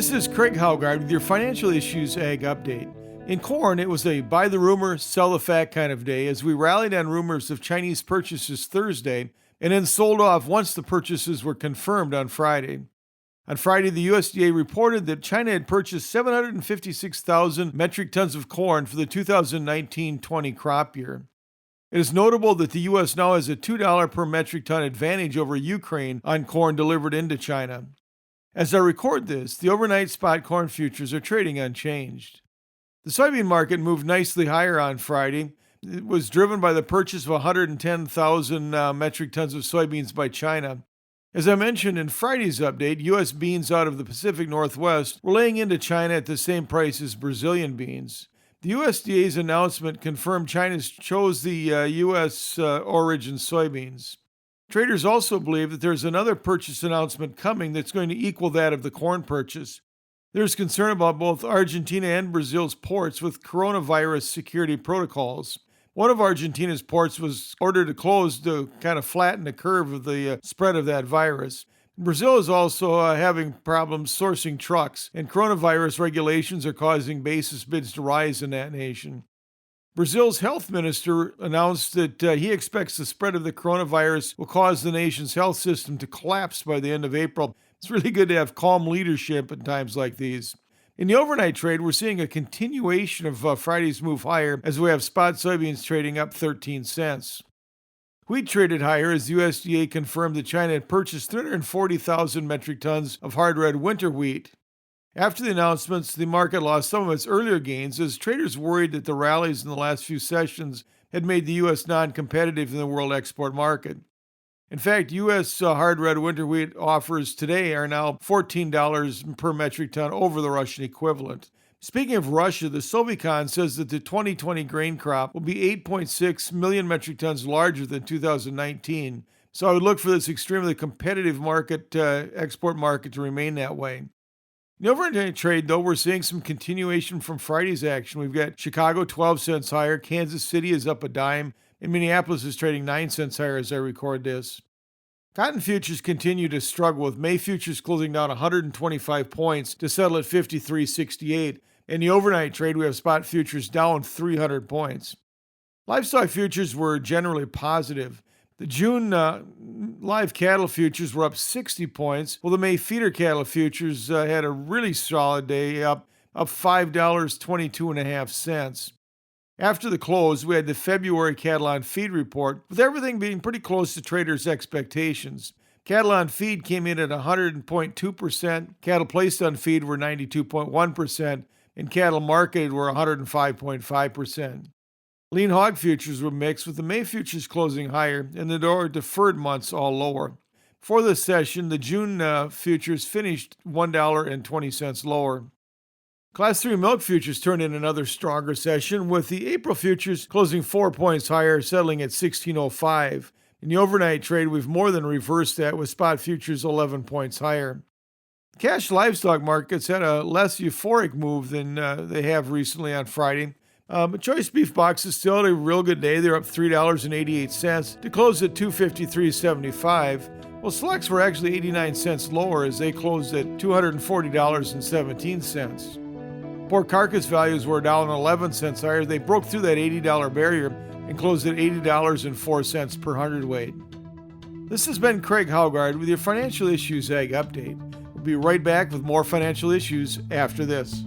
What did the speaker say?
This is Craig Haugard with your Financial Issues Ag Update. In corn, it was a buy the rumor, sell the fact kind of day as we rallied on rumors of Chinese purchases Thursday and then sold off once the purchases were confirmed on Friday. On Friday, the USDA reported that China had purchased 756,000 metric tons of corn for the 2019-20 crop year. It is notable that the U.S. now has a $2 per metric ton advantage over Ukraine on corn delivered into China. As I record this, the overnight spot corn futures are trading unchanged. The soybean market moved nicely higher on Friday. It was driven by the purchase of 110,000 metric tons of soybeans by China. As I mentioned in Friday's update, U.S. beans out of the Pacific Northwest were laying into China at the same price as Brazilian beans. The USDA's announcement confirmed China chose the U.S. origin soybeans. Traders also believe that there's another purchase announcement coming that's going to equal that of the corn purchase. There's concern about both Argentina and Brazil's ports with coronavirus security protocols. One of Argentina's ports was ordered to close to kind of flatten the curve of the spread of that virus. Brazil is also having problems sourcing trucks, and coronavirus regulations are causing basis bids to rise in that nation. Brazil's health minister announced that he expects the spread of the coronavirus will cause the nation's health system to collapse by the end of April. It's really good to have calm leadership at times like these. In the overnight trade, we're seeing a continuation of Friday's move higher as we have spot soybeans trading up 13 cents. Wheat traded higher as the USDA confirmed that China had purchased 340,000 metric tons of hard red winter wheat. After the announcements, the market lost some of its earlier gains as traders worried that the rallies in the last few sessions had made the U.S. non-competitive in the world export market. In fact, U.S. hard red winter wheat offers today are now $14 per metric ton over the Russian equivalent. Speaking of Russia, the Sovicon says that the 2020 grain crop will be 8.6 million metric tons larger than 2019. So I would look for this extremely competitive market, export market to remain that way. In the overnight trade, though, we're seeing some continuation from Friday's action. We've got Chicago 12 cents higher, Kansas City is up a dime, and Minneapolis is trading 9 cents higher as I record this. Cotton futures continue to struggle, with May futures closing down 125 points to settle at 53.68. In the overnight trade, we have spot futures down 300 points. Livestock futures were generally positive. The June live cattle futures were up 60 points, while the May feeder cattle futures had a really solid day, up $5.22.5. After the close, we had the February cattle on feed report, with everything being pretty close to traders' expectations. Cattle on feed came in at 100.2%, cattle placed on feed were 92.1%, and cattle marketed were 105.5%. Lean hog futures were mixed, with the May futures closing higher and the deferred months all lower. For this session, the June futures finished $1.20 lower. Class 3 milk futures turned in another stronger session, with the April futures closing 4 points higher, settling at $16.05. In the overnight trade, we've more than reversed that, with spot futures 11 points higher. Cash livestock markets had a less euphoric move than they have recently on Friday. But choice beef boxes still had a real good day. They're up $3.88 to close at $253.75. Well, selects were actually 89 cents lower as they closed at $240.17. Pork carcass values were down 11 cents higher. They broke through that $80 barrier and closed at $80.04 per hundredweight. This has been Craig Haugard with your Financial Issues Ag Update. We'll be right back with more financial issues after this.